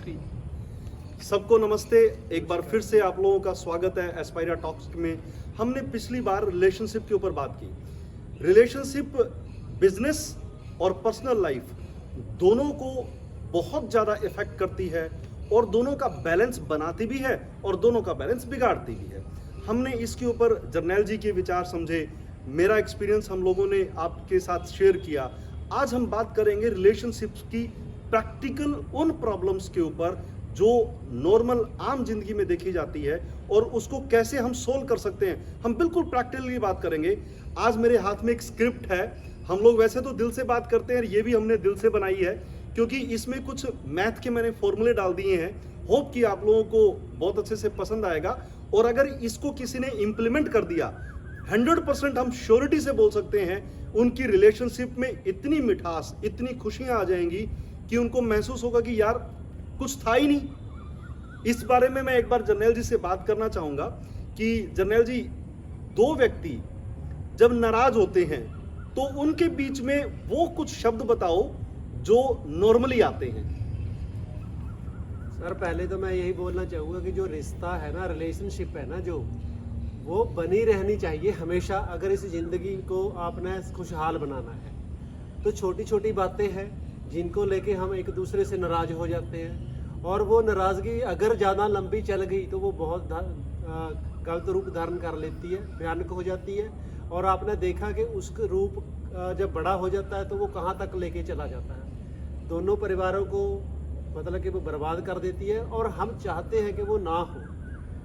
3। सबको नमस्ते। एक बार फिर से आप लोगों का स्वागत है एस्पायरा टॉक्स में। हमने पिछली बार रिलेशनशिप के ऊपर बात की। रिलेशनशिप बिजनेस और पर्सनल लाइफ दोनों को बहुत ज़्यादा इफेक्ट करती है और दोनों का बैलेंस बनाती भी है और दोनों का बैलेंस बिगाड़ती भी है। हमने इसके ऊपर जर्नैल जी के विचार समझे, मेरा एक्सपीरियंस हम लोगों ने आपके साथ शेयर किया। आज हम बात करेंगे रिलेशनशिप्स की प्रैक्टिकल उन प्रॉब्लम्स के ऊपर जो नॉर्मल आम जिंदगी में देखी जाती है और उसको कैसे हम सोल्व कर सकते हैं। हम बिल्कुल प्रैक्टिकली बात करेंगे। आज मेरे हाथ में एक स्क्रिप्ट है। हम लोग वैसे तो दिल से बात करते हैं, ये भी हमने दिल से बनाई है क्योंकि इसमें कुछ मैथ के मैंने फॉर्मूले डाल दिए हैं। होप कि आप लोगों को बहुत अच्छे से पसंद आएगा और अगर इसको किसी ने इम्प्लीमेंट कर दिया 100% हम श्योरिटी से बोल सकते हैं उनकी रिलेशनशिप में इतनी मिठास, इतनी खुशियां आ जाएंगी कि उनको महसूस होगा कि यार कुछ था ही नहीं। इस बारे में मैं एक बार जर्नैल जी से बात करना चाहूंगा कि जर्नैल जी, दो व्यक्ति जब नाराज होते हैं तो उनके बीच में वो कुछ शब्द बताओ जो नॉर्मली आते हैं। सर पहले तो मैं यही बोलना चाहूँगा कि जो रिश्ता है ना, रिलेशनशिप है ना, जो वो बनी रहनी चाहिए हमेशा। अगर इस ज़िंदगी को आपने खुशहाल बनाना है तो छोटी छोटी बातें हैं जिनको लेके हम एक दूसरे से नाराज़ हो जाते हैं और वो नाराज़गी अगर ज़्यादा लंबी चल गई तो वो बहुत गलत रूप धारण कर लेती है, भयानक हो जाती है। और आपने देखा कि उसका रूप जब बड़ा हो जाता है तो वो कहाँ तक लेके चला जाता है, दोनों परिवारों को मतलब कि वो बर्बाद कर देती है। और हम चाहते हैं कि वो ना हो।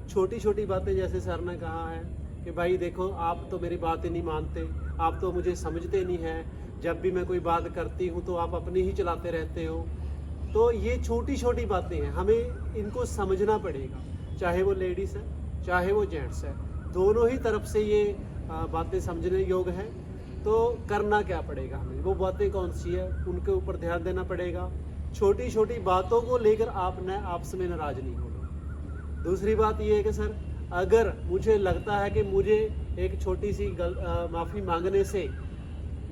छोटी छोटी बातें जैसे सर ने कहा है कि भाई देखो आप तो मेरी बात ही नहीं मानते, आप तो मुझे समझते नहीं हैं, जब भी मैं कोई बात करती हूँ तो आप अपनी ही चलाते रहते हो। तो ये छोटी छोटी बातें हैं, हमें इनको समझना पड़ेगा। चाहे वो लेडीज़ है चाहे वो जेंट्स है, दोनों ही तरफ से ये बातें समझने योग्य हैं। तो करना क्या पड़ेगा हमें, वो बातें कौन सी है उनके ऊपर ध्यान देना पड़ेगा। छोटी छोटी बातों को लेकर आपने आपस में नाराज़ नहीं होना। दूसरी बात ये है कि सर अगर मुझे लगता है कि मुझे एक छोटी सी माफ़ी मांगने से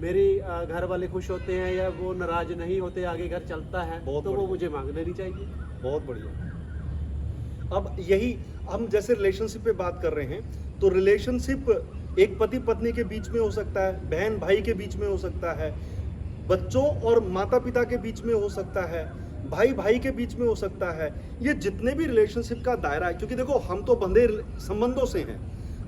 मेरी घर वाले खुश होते हैं या वो नाराज़ नहीं होते, आगे घर चलता है, तो वो मुझे मांग लेनी चाहिए। बहुत बढ़िया। अब यही हम जैसे रिलेशनशिप पे बात कर रहे हैं तो रिलेशनशिप एक पति पत्नी के बीच में हो सकता है, बहन भाई के बीच में हो सकता है, बच्चों और माता पिता के बीच में हो सकता है, भाई भाई के बीच में हो सकता है। ये जितने भी रिलेशनशिप का दायरा है, क्योंकि देखो हम तो बंधे संबंधों से हैं।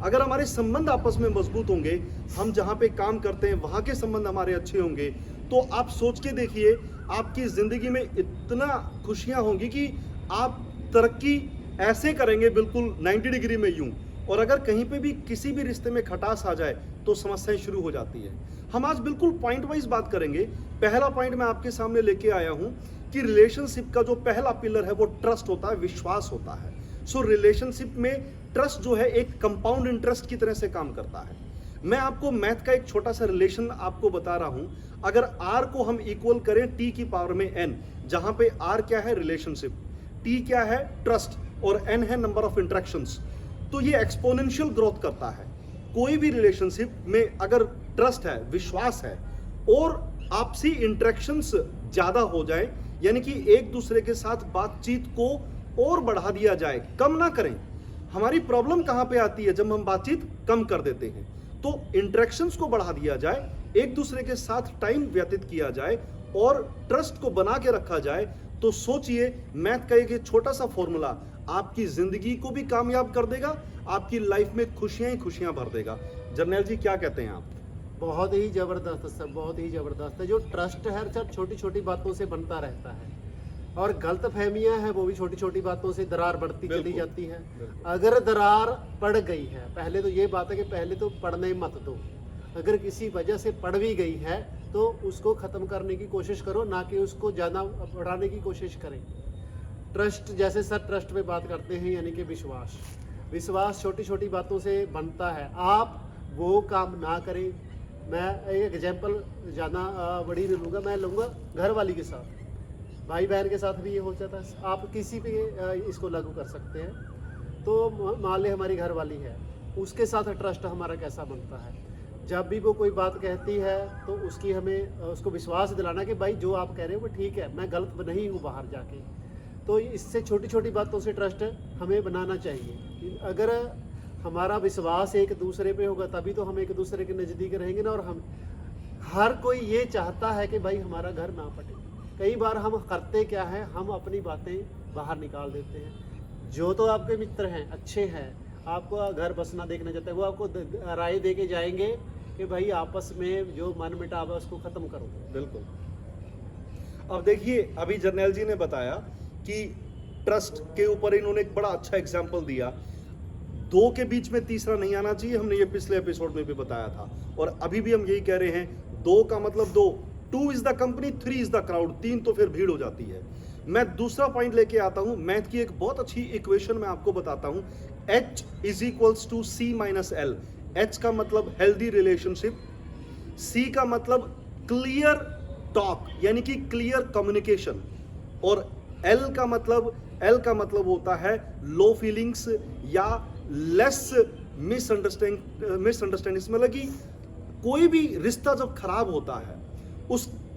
अगर हमारे संबंध आपस में मजबूत होंगे, हम जहाँ पे काम करते हैं वहाँ के संबंध हमारे अच्छे होंगे, तो आप सोच के देखिए आपकी ज़िंदगी में इतना खुशियाँ होंगी कि आप तरक्की ऐसे करेंगे बिल्कुल 90 डिग्री में यूं। और अगर कहीं पे भी किसी भी रिश्ते में खटास आ जाए तो समस्याएं शुरू हो जाती है। हम आज बिल्कुल पॉइंट वाइज बात करेंगे। पहला पॉइंट मैं आपके सामने लेके आया हूं कि रिलेशनशिप का जो पहला पिलर है वो ट्रस्ट होता है, विश्वास होता है। सो रिलेशनशिप में ट्रस्ट जो है एक कंपाउंड इंटरेस्ट की तरह से काम करता है। मैं आपको मैथ का एक छोटा सा रिलेशन आपको बता रहा हूं। अगर आर को हम इक्वल करें टी की पावर में एन, जहां पे आर क्या है रिलेशनशिप, टी क्या है ट्रस्ट और एन है नंबर ऑफ इंटरेक्शंस, तो ये एक्सपोनेंशियल ग्रोथ करता है। कोई भी रिलेशनशिप में अगर ट्रस्ट है, विश्वास है और आपसी इंटरेक्शंस ज्यादा हो जाए, यानी कि एक दूसरे के साथ बातचीत को और बढ़ा दिया जाए, कम ना करें। हमारी प्रॉब्लम कहां पे आती है, जब हम बातचीत कम कर देते हैं। तो इंटरेक्शंस को बढ़ा दिया जाए, एक दूसरे के साथ टाइम व्यतीत किया जाए और ट्रस्ट को बना के रखा जाए, तो सोचिए मैथ का एक छोटा सा फॉर्मूला आपकी जिंदगी को भी कामयाब कर देगा, आपकी लाइफ में खुशियां ही खुशियां भर देगा। जर्नैल जी क्या कहते हैं आप? बहुत ही ज़बरदस्त सर, बहुत ही ज़बरदस्त है। जो ट्रस्ट है सर छोटी छोटी बातों से बनता रहता है और गलत फहमियाँ हैं वो भी छोटी छोटी बातों से दरार बढ़ती चली जाती है। अगर दरार पड़ गई है, पहले तो ये बात है कि पहले तो पढ़ने मत दो। अगर किसी वजह से पड़ भी गई है तो उसको ख़त्म करने की कोशिश करो, ना कि उसको ज़्यादा बढ़ाने की कोशिश करें। ट्रस्ट, जैसे सर ट्रस्ट पे बात करते हैं, यानी कि विश्वास। विश्वास छोटी छोटी बातों से बनता है। आप वो काम ना करें। मैं एक एग्जांपल ज़्यादा बड़ी नहीं लूँगा, मैं लूँगा घर वाली के साथ, भाई बहन के साथ भी ये हो जाता है। आप किसी पे इसको लागू कर सकते हैं। तो मान ले हमारी घर वाली है, उसके साथ ट्रस्ट हमारा कैसा बनता है। जब भी वो कोई बात कहती है तो उसको विश्वास दिलाना कि भाई जो आप कह रहे हो वो ठीक है, मैं गलत नहीं हूँ बाहर जाके। तो इससे छोटी छोटी बातों से ट्रस्ट हमें बनाना चाहिए। अगर हमारा विश्वास एक दूसरे पे होगा तभी तो हम एक दूसरे के नज़दीक रहेंगे ना। और हम हर कोई ये चाहता है कि भाई हमारा घर ना फटे। कई बार हम करते क्या है, हम अपनी बातें बाहर निकाल देते हैं। जो तो आपके मित्र हैं, अच्छे हैं, आपको घर बसना देखना चाहते हैं, वो आपको राय दे के जाएंगे कि भाई आपस में जो मन मिटाव है उसको ख़त्म करो। बिल्कुल। अब देखिए, अभी जर्नैल जी ने बताया कि ट्रस्ट के ऊपर इन्होंने एक बड़ा अच्छा एग्जाम्पल दिया। दो के बीच में तीसरा नहीं आना चाहिए, हमने ये पिछले एपिसोड में भी बताया था, और अभी भी हम यही कह रहे हैं, दो का मतलब दो, 2 is the company, 3 is the crowd, 3 तो फिर भीड़ हो जाती है। मैं दूसरा पॉइंट लेके आता हूं, मैथ की एक बहुत अच्छी इक्वेशन मैं आपको बताता हूं, H is equals to C minus L। H का मतलब हेल्दी रिलेशनशिप, C का मतलब क्लियर टॉक यानी कि क्लियर कम्युनिकेशन, और L का मतलब होता है लो फीलिंग्स या लेस मिसअंडरस्टैंडिंग्स। मतलब कि कोई भी रिश्ता जब खराब होता है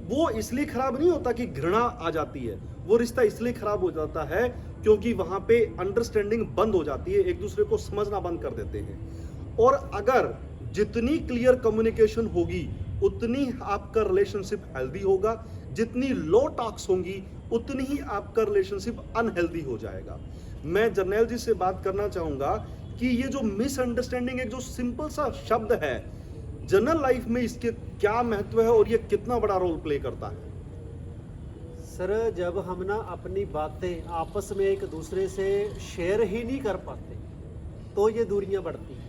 वो इसलिए खराब नहीं होता कि घृणा आ जाती है, वो रिश्ता इसलिए खराब हो जाता है क्योंकि वहां पे अंडरस्टैंडिंग बंद हो जाती है, एक दूसरे को समझना बंद कर देते हैं। और अगर जितनी क्लियर कम्युनिकेशन होगी उतनी आपका रिलेशनशिप हेल्दी होगा, जितनी लो टॉक्स होंगी उतनी ही आपका रिलेशनशिप अनहेल्दी हो जाएगा। मैं जर्नैल जी से बात करना चाहूंगा कि ये जो मिसअंडरस्टैंडिंग, एक जो सिंपल सा शब्द है, जनरल लाइफ में इसके क्या महत्व है और ये कितना बड़ा रोल प्ले करता है? सर, जब हम ना अपनी बातें आपस में एक दूसरे से शेयर ही नहीं कर पाते तो ये दूरियां बढ़ती हैं।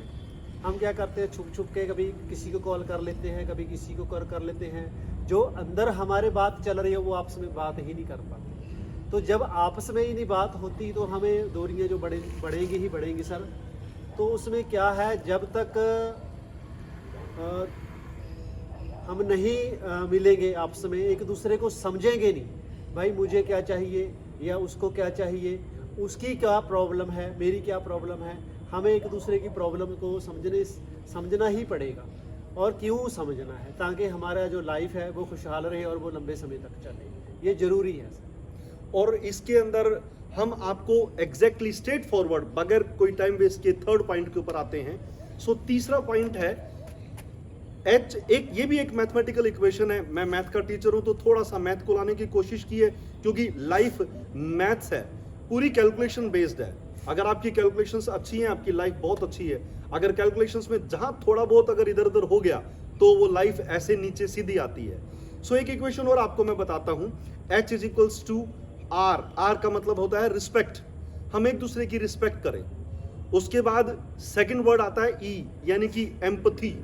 हम क्या करते हैं, छुप छुप के कभी किसी को कॉल कर लेते हैं, कभी किसी को कर लेते हैं, जो अंदर हमारे बात चल रही है वो आपस में बात ही नहीं कर पाते। तो जब आपस में ही नहीं बात होती तो हमें दूरियां जो बढ़ेंगी ही बढ़ेंगी सर। तो उसमें क्या है, जब तक हम नहीं मिलेंगे आपस में, एक दूसरे को समझेंगे नहीं, भाई मुझे क्या चाहिए या उसको क्या चाहिए, उसकी क्या प्रॉब्लम है, मेरी क्या प्रॉब्लम है, हमें एक दूसरे की प्रॉब्लम को समझना ही पड़ेगा। और क्यों समझना है, ताकि हमारा जो लाइफ है वो खुशहाल रहे और वो लंबे समय तक चले, ये ज़रूरी है। और इसके अंदर हम आपको एग्जैक्टली स्ट्रेट फॉरवर्ड बगैर कोई टाइम वेस्ट के थर्ड पॉइंट के ऊपर आते हैं। सो तीसरा पॉइंट है H, ये भी एक मैथमेटिकल इक्वेशन है। मैं मैथ का टीचर हूं तो थोड़ा सा मैथ को लाने की कोशिश की है, क्योंकि लाइफ मैथ्स है, पूरी कैलकुलेशन बेस्ड है। अगर आपकी कैलकुलेशंस अच्छी हैं, आपकी लाइफ बहुत अच्छी है। अगर कैलकुलेशंस में जहां थोड़ा बहुत अगर इधर उधर हो गया तो वो लाइफ ऐसे नीचे सीधी आती है। सो एक इक्वेशन और आपको मैं बताता हूं, H is equals to R। R का मतलब होता है रिस्पेक्ट, हम एक दूसरे की रिस्पेक्ट करें। उसके बाद सेकंड वर्ड आता है E, यानी कि एम्पथी,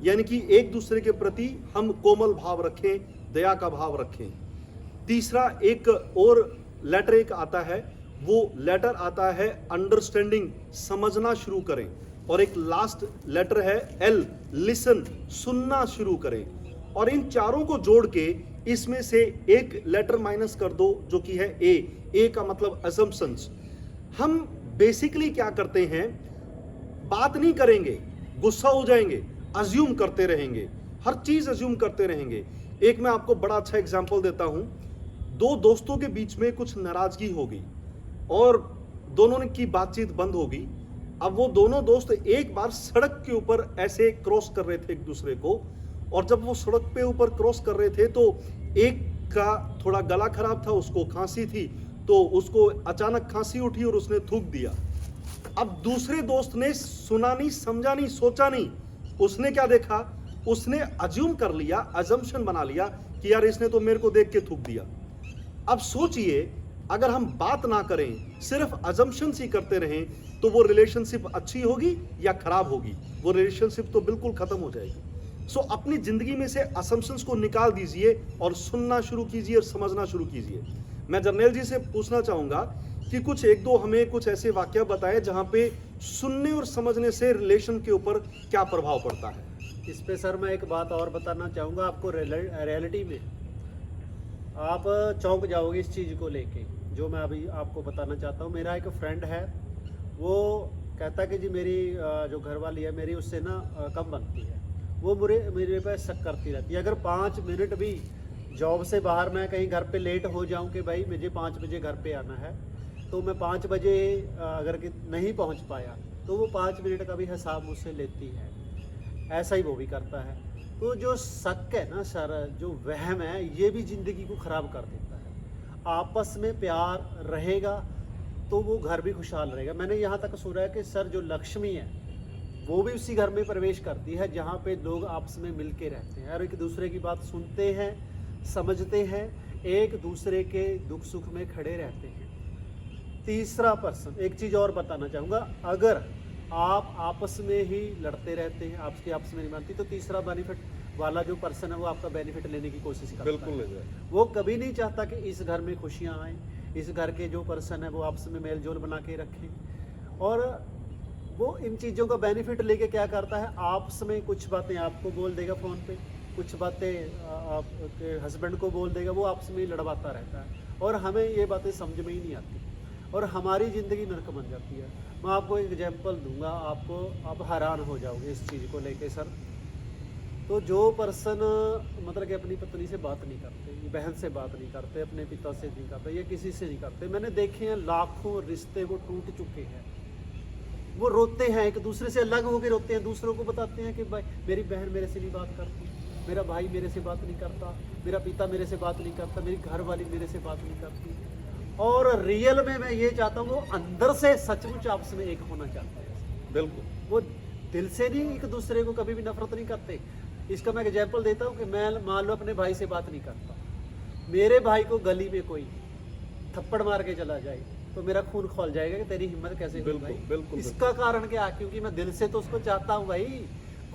यानी कि एक दूसरे के प्रति हम कोमल भाव रखें, दया का भाव रखें। तीसरा एक और लेटर एक आता है, वो लेटर आता है अंडरस्टैंडिंग, समझना शुरू करें। और एक लास्ट लेटर है L, लिसन, सुनना शुरू करें। और इन चारों को जोड़ के इसमें से एक लेटर माइनस कर दो जो कि है A का मतलब असम्पशंस। हम बेसिकली क्या करते हैं, बात नहीं करेंगे, गुस्सा हो जाएंगे, अज्यूम करते रहेंगे, हर चीज अज्यूम करते रहेंगे। एक मैं आपको बड़ा अच्छा एग्जांपल देता हूं, दो दोस्तों के बीच में कुछ नाराजगी हो गई और दोनों की बातचीत बंद हो गई। अब वो दोनों दोस्त एक बार सड़क के ऊपर ऐसे क्रॉस कर रहे थे एक दूसरे को, और जब वो सड़क पे ऊपर क्रॉस कर रहे थे तो एक का थोड़ा गला खराब था, उसको खांसी थी, तो उसको अचानक खांसी उठी और उसने थूक दिया। अब दूसरे दोस्त ने सुना नहीं, समझा नहीं, सोचा नहीं, उसने क्या देखा, उसने अज्यूम कर लिया, अजम्पशन बना लिया कि यार इसने तो मेरे को देख के थूक दिया। अब सोचिए, अगर हम बात ना करें, सिर्फ अजम्पशंस ही करते रहें, तो वो रिलेशनशिप अच्छी होगी या खराब होगी? वो रिलेशनशिप तो बिल्कुल खत्म हो जाएगी। सो अपनी जिंदगी में से असम्पशंस को निकाल दीजिए और सुनना शुरू कीजिए और समझना शुरू कीजिए। मैं जर्नैल जी से पूछना चाहूंगा कि कुछ एक दो हमें कुछ ऐसे वाक्य बताएं जहां पे सुनने और समझने से रिलेशन के ऊपर क्या प्रभाव पड़ता है। इस पे सर मैं एक बात और बताना चाहूँगा आपको। रियलिटी में आप चौंक जाओगे इस चीज़ को लेके जो मैं अभी आपको बताना चाहता हूँ। मेरा एक फ्रेंड है, वो कहता है कि जी मेरी जो घरवाली है मेरी उससे ना कम बनती है, वो मेरे पे शक करती रहती है। अगर 5 मिनट भी जॉब से बाहर मैं कहीं घर पे लेट हो जाऊं कि भाई मुझे 5 बजे घर पे आना है, तो मैं 5 बजे अगर कि नहीं पहुंच पाया तो वो 5 मिनट का भी हिसाब मुझसे लेती है। ऐसा ही वो भी करता है। तो जो शक है ना सर, जो वहम है, ये भी ज़िंदगी को ख़राब कर देता है। आपस में प्यार रहेगा तो वो घर भी खुशहाल रहेगा। मैंने यहाँ तक सुना है कि सर जो लक्ष्मी है वो भी उसी घर में प्रवेश करती है जहाँ पे लोग आपस में मिल के रहते हैं और एक दूसरे की बात सुनते हैं, समझते हैं, एक दूसरे के दुख सुख में खड़े रहते हैं। तीसरा पर्सन, एक चीज़ और बताना चाहूँगा, अगर आप आपस में ही लड़ते रहते हैं, आपकी आपस में नहीं मानती, तो तीसरा बेनिफिट वाला जो पर्सन है वो आपका बेनिफिट लेने की कोशिश करता बिल्कुल है। ले जाए। वो कभी नहीं चाहता कि इस घर में खुशियाँ आएँ, इस घर के जो पर्सन है वो आपस में मेल जोल बना के रखें। और वो इन चीज़ों का बेनिफिट लेके क्या करता है, आपस में कुछ बातें आपको बोल देगा फ़ोन पे, कुछ बातें आपके हस्बैंड को बोल देगा, वो आपस में ही लड़वाता रहता है और हमें ये बातें समझ में ही नहीं आती और हमारी ज़िंदगी नरक बन जाती है। मैं आपको एक एग्जांपल दूंगा, आपको आप हैरान हो जाओगे इस चीज़ को लेके सर। तो जो पर्सन मतलब कि अपनी पत्नी से बात नहीं करते, बहन से बात नहीं करते, अपने पिता से नहीं करते, या किसी से नहीं करते, मैंने देखे हैं लाखों रिश्ते वो टूट चुके हैं। वो रोते हैं, एक दूसरे से अलग होकर रोते हैं, दूसरों को बताते हैं कि भाई मेरी बहन मेरे से नहीं बात करती, मेरा भाई मेरे से बात नहीं करता, मेरा पिता मेरे से बात नहीं करता, मेरी घरवाली मेरे से बात नहीं करती। और रियल में मैं ये चाहता हूँ वो अंदर से सचमुच आपस में एक होना चाहते हैं। बिल्कुल। वो दिल से नहीं एक दूसरे को कभी भी नफरत नहीं करते। इसका मैं एग्जाम्पल देता हूँ कि मैं मान लो अपने भाई से बात नहीं करता, मेरे भाई को गली में कोई थप्पड़ मार के चला जाए तो मेरा खून खोल जाएगा कि तेरी हिम्मत कैसे हुई भाई। बिल्कुल। इसका कारण क्या, क्योंकि मैं दिल से तो उसको चाहता हूँ भाई।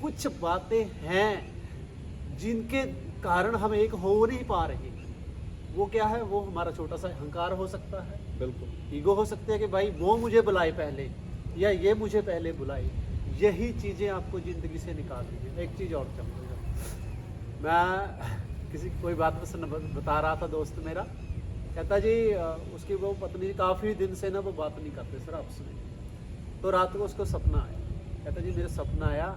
कुछ बातें हैं जिनके कारण हम एक हो नहीं पा रहे। वो क्या है, वो हमारा छोटा सा अहंकार हो सकता है, बिल्कुल। ईगो हो सकती है कि भाई वो मुझे बुलाए पहले या ये मुझे पहले बुलाए। यही चीज़ें आपको ज़िंदगी से निकालनी है। एक चीज़ और कहूँगा, मैं किसी कोई बात बता रहा था, दोस्त मेरा कहता जी उसकी वो पत्नी काफ़ी दिन से ना वो बात नहीं करते सर आपस में। तो रात को उसको सपना आया, कहता जी मेरा सपना आया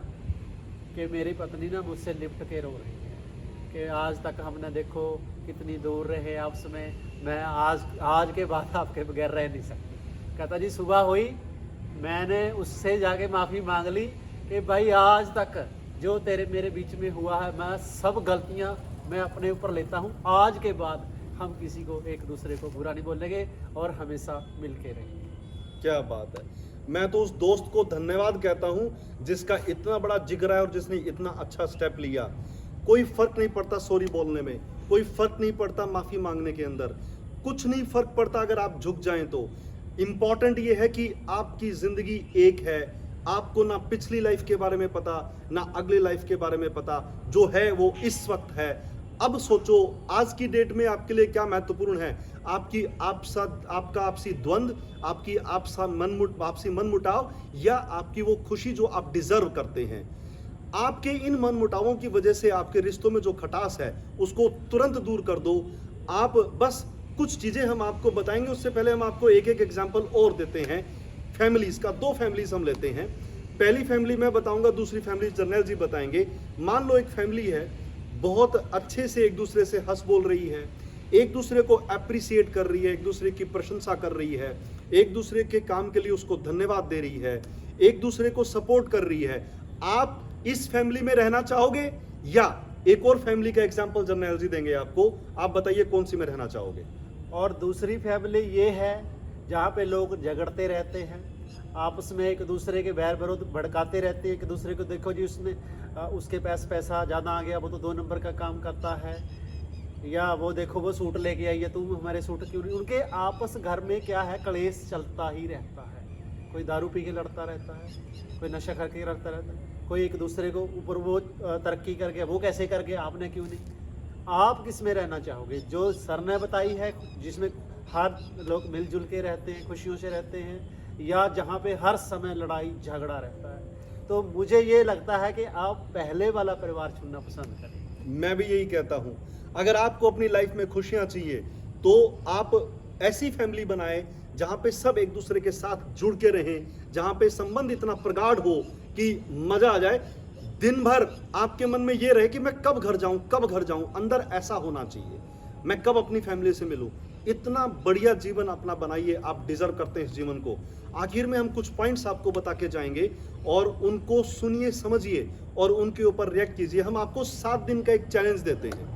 कि मेरी पत्नी ना मुझसे लिपट के रो रही है कि आज तक हमने देखो कितनी दूर रहे आपस में, मैं आज के बाद आपके बगैर रह नहीं सकती। कहता जी सुबह हुई, मैंने उससे जाके माफ़ी मांग ली कि भाई आज तक जो तेरे मेरे बीच में हुआ है, मैं सब गलतियां मैं अपने ऊपर लेता हूं। आज के बाद हम किसी को एक दूसरे को बुरा नहीं बोलेंगे और हमेशा मिल के रहेंगे। क्या बात है। मैं तो उस दोस्त को धन्यवाद कहता हूं जिसका इतना बड़ा जिगरा है और जिसने इतना अच्छा स्टेप लिया। कोई फर्क नहीं पड़ता सॉरी बोलने में, कोई फर्क नहीं पड़ता माफ़ी मांगने के अंदर, कुछ नहीं फर्क पड़ता अगर आप झुक जाएं तो। इम्पॉर्टेंट ये है कि आपकी ज़िंदगी एक है, आपको ना पिछली लाइफ के बारे में पता ना अगली लाइफ के बारे में पता, जो है वो इस वक्त है। अब सोचो आज की डेट में आपके लिए क्या महत्वपूर्ण है, आपका आपसी द्वंद्व, आपकी आपसी मनमुटाव या आपकी वो खुशी जो आप डिजर्व करते हैं। आपके इन मनमुटावों की वजह से आपके रिश्तों में जो खटास है उसको तुरंत दूर कर दो। आप बस कुछ चीज़ें हम आपको बताएंगे, उससे पहले हम आपको एक एक एग्जाम्पल और देते हैं फैमिलीज़ का। 2 फैमिलीज हम लेते हैं। पहली फैमिली मैं बताऊंगा, दूसरी फैमिली जर्नैल जी बताएंगे। मान लो एक फैमिली है, बहुत अच्छे से एक दूसरे से हंस बोल रही है, एक दूसरे को अप्रिसिएट कर रही है, एक दूसरे की प्रशंसा कर रही है, एक दूसरे के काम के लिए उसको धन्यवाद दे रही है, एक दूसरे को सपोर्ट कर रही है। आप इस फैमिली में रहना चाहोगे या एक और फैमिली का एग्जाम्पल जर्नैल जी देंगे आपको, आप बताइए कौन सी में रहना चाहोगे। और दूसरी फैमिली ये है जहाँ पे लोग झगड़ते रहते हैं, आपस में एक दूसरे के बैर विरोध भड़काते रहते हैं, एक दूसरे को देखो जी उसके पास पैसा ज़्यादा आ गया, वो तो 2 नंबर का काम करता है, या वो देखो वो सूट लेके आई है, तुम हमारे सूट क्यों नहीं। उनके आपस घर में क्या है, क्लेश चलता ही रहता है। कोई दारू पी के लड़ता रहता है, कोई नशा करके लड़ता रहता है, कोई एक दूसरे को ऊपर वो तरक्की कर गया, वो कैसे कर गया, आपने क्यों नहीं। आप किस में रहना चाहोगे, जो सर ने बताई है जिसमें हर लोग मिलजुल के रहते हैं, खुशियों से रहते हैं, या जहाँ पे हर समय लड़ाई झगड़ा रहता है। तो मुझे ये लगता है कि आप पहले वाला परिवार चुनना पसंद करें। मैं भी यही कहता हूँ, अगर आपको अपनी लाइफ में खुशियाँ चाहिए तो आप ऐसी फैमिली बनाएं जहाँ पे सब एक दूसरे के साथ जुड़ के रहें, जहाँ पे संबंध इतना प्रगाढ़ हो कि मजा आ जाए। दिन भर आपके मन में ये रहे कि मैं कब घर जाऊं, कब घर जाऊं, अंदर ऐसा होना चाहिए, मैं कब अपनी फैमिली से मिलूं। इतना बढ़िया जीवन अपना बनाइए, आप डिजर्व करते हैं इस जीवन को। आखिर में हम कुछ पॉइंट्स आपको बता के जाएंगे और उनको सुनिए, समझिए और उनके ऊपर रिएक्ट कीजिए। हम आपको 7 दिन का एक चैलेंज देते हैं।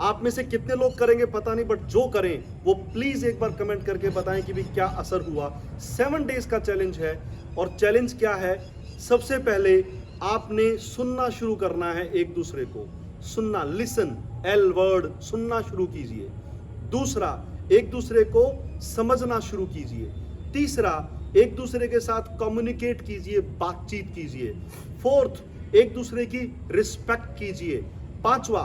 आप में से कितने लोग करेंगे पता नहीं, बट जो करें वो प्लीज एक बार कमेंट करके बताएं कि भी क्या असर हुआ। 7 डेज का चैलेंज है और चैलेंज क्या है? सबसे पहले आपने सुनना शुरू करना है, एक दूसरे को सुनना, लिसन, एल वर्ड सुनना शुरू कीजिए। दूसरा, एक दूसरे को समझना शुरू कीजिए। तीसरा, एक दूसरे के साथ कम्युनिकेट कीजिए, बातचीत कीजिए। फोर्थ, एक दूसरे की रिस्पेक्ट कीजिए। पांचवा,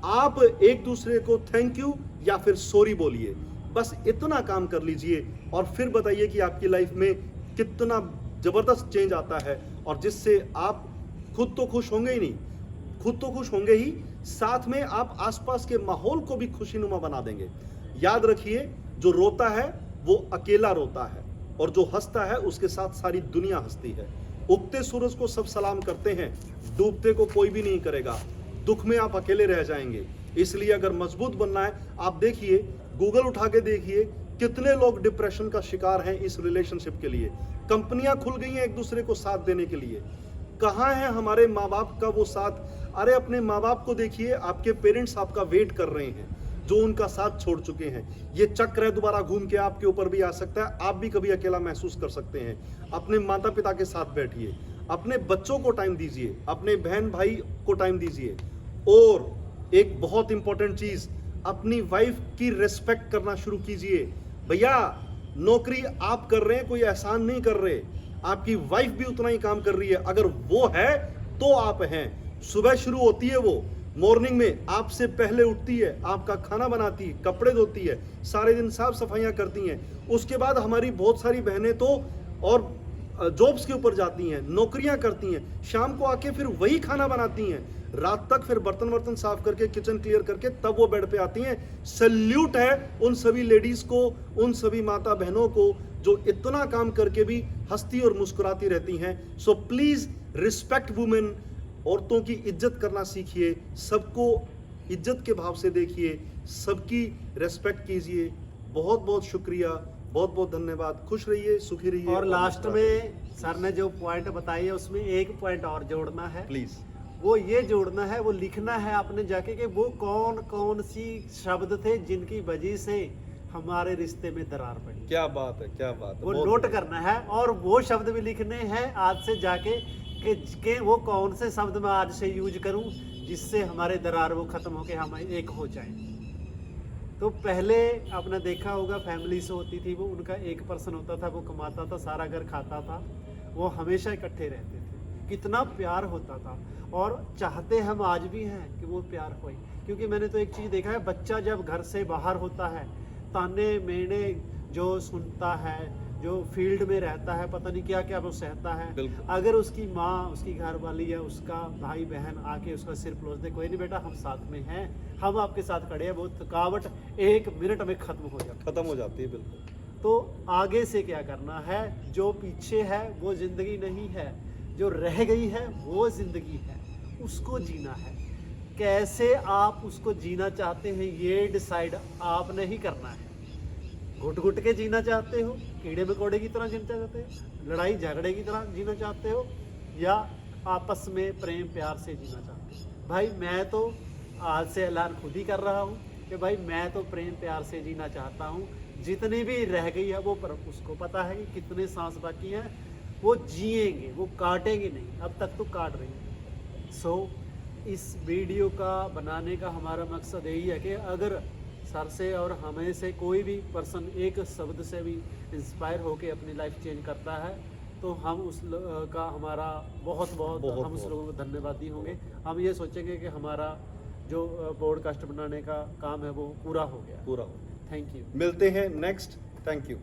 आप एक दूसरे को थैंक यू या फिर सॉरी बोलिए। बस इतना काम कर लीजिए और फिर बताइए कि आपकी लाइफ में कितना जबरदस्त चेंज आता है, और जिससे आप खुद तो खुश होंगे ही नहीं, खुद तो खुश होंगे ही, साथ में आप आसपास के माहौल को भी खुशीनुमा बना देंगे। याद रखिए, जो रोता है वो अकेला रोता है और जो हंसता है उसके साथ सारी दुनिया हंसती है। उगते सूरज को सब सलाम करते हैं, डूबते को कोई भी नहीं करेगा। दुख में आप अकेले रह जाएंगे। इसलिए अगर मजबूत बनना है, आप देखिए, गूगल उठा के देखिए कितने लोग डिप्रेशन का शिकार हैं इस रिलेशनशिप के लिए। कंपनियां खुल गई हैं एक दूसरे को साथ देने के लिए। कहाँ है हमारे माँ बाप का वो साथ? अरे अपने माँ बाप को देखिए, आपके पेरेंट्स आपका वेट कर रहे हैं, जो उनका साथ छोड़ चुके हैं। ये चक्र है, दोबारा घूम के आपके ऊपर भी आ सकता है। आप भी कभी अकेला महसूस कर सकते हैं। अपने माता पिता के साथ बैठिए, अपने बच्चों को टाइम दीजिए, अपने बहन भाई को टाइम दीजिए। और एक बहुत इंपॉर्टेंट चीज, अपनी वाइफ की रिस्पेक्ट करना शुरू कीजिए। भैया, नौकरी आप कर रहे हैं, कोई एहसान नहीं कर रहे, आपकी वाइफ भी उतना ही काम कर रही है। अगर वो है तो आप हैं। सुबह शुरू होती है वो, मॉर्निंग में आपसे पहले उठती है, आपका खाना बनाती है, कपड़े धोती है, सारे दिन साफ सफाइयां करती हैं। उसके बाद हमारी बहुत सारी बहनें तो और जॉब्स के ऊपर जाती हैं, नौकरियां करती हैं, शाम को आके फिर वही खाना बनाती हैं, रात तक फिर बर्तन वर्तन साफ करके, किचन क्लियर करके तब वो बेड पे आती हैं। सल्यूट है उन सभी लेडीज को, उन सभी माता बहनों को जो इतना काम करके भी हंसती और मुस्कुराती रहती हैं। So please respect women. औरतों की इज्जत करना सीखिए, सबको इज्जत के भाव से देखिए, सबकी रेस्पेक्ट कीजिए। बहुत बहुत शुक्रिया, बहुत बहुत धन्यवाद। खुश रहिए, सुखी रहिए। और लास्ट में सर ने जो पॉइंट बताई है उसमें एक पॉइंट और जोड़ना है। प्लीज वो ये जोड़ना है, वो लिखना है आपने जाके कि वो कौन कौन सी शब्द थे जिनकी वजह से हमारे रिश्ते में दरार पड़ी। क्या बात है, क्या बात है। वो बहुत नोट करना है और वो शब्द भी लिखने हैं आज से जाके कि वो कौन से शब्द मैं आज से यूज करूं जिससे हमारे दरार वो खत्म होके हम एक हो जाएं। तो पहले आपने देखा होगा फैमिली से होती थी, वो उनका एक पर्सन होता था, वो कमाता था, सारा घर खाता था, वो हमेशा इकट्ठे रहते थे, कितना प्यार होता था। और चाहते हम आज भी हैं कि वो प्यार होए, क्योंकि मैंने तो एक चीज़ देखा है, बच्चा जब घर से बाहर होता है, ताने मेने जो सुनता है, जो फील्ड में रहता है, पता नहीं क्या क्या वो सहता है। अगर उसकी माँ, उसकी घर वाली या उसका भाई बहन आके उसका सिर पलोस दे, कोई नहीं बेटा हम साथ में हैं, हम आपके साथ खड़े हैं, वो थकावट 1 मिनट में खत्म हो जाती है। बिल्कुल। तो आगे से क्या करना है? जो पीछे है वो जिंदगी नहीं है, जो रह गई है वो जिंदगी है, उसको जीना है। कैसे आप उसको जीना चाहते हैं ये डिसाइड आपने ही करना है। घुट घुट के जीना चाहते हो, कीड़े मकोड़े की तरह जीना चाहते हो, लड़ाई झगड़े की तरह जीना चाहते हो, या आपस में प्रेम प्यार से जीना चाहते हो? भाई मैं तो आज से ऐलान खुद ही कर रहा हूँ कि भाई मैं तो प्रेम प्यार से जीना चाहता हूँ। जितनी भी रह गई है वो पर उसको पता है कि कितने सांस बाकी हैं, वो जिएंगे, वो काटेंगे नहीं, अब तक तो काट रही है। सो इस वीडियो का बनाने का हमारा मकसद यही है कि अगर सर से और हमें से कोई भी पर्सन एक शब्द से भी इंस्पायर होकर अपनी लाइफ चेंज करता है तो हम उस का हमारा बहुत हम उस लोगों को धन्यवादी होंगे। हम ये सोचेंगे कि हमारा जो पॉडकास्ट बनाने का काम है वो पूरा हो गया। पूरा हो। Thank you. मिलते हैं नेक्स्ट। Thank you.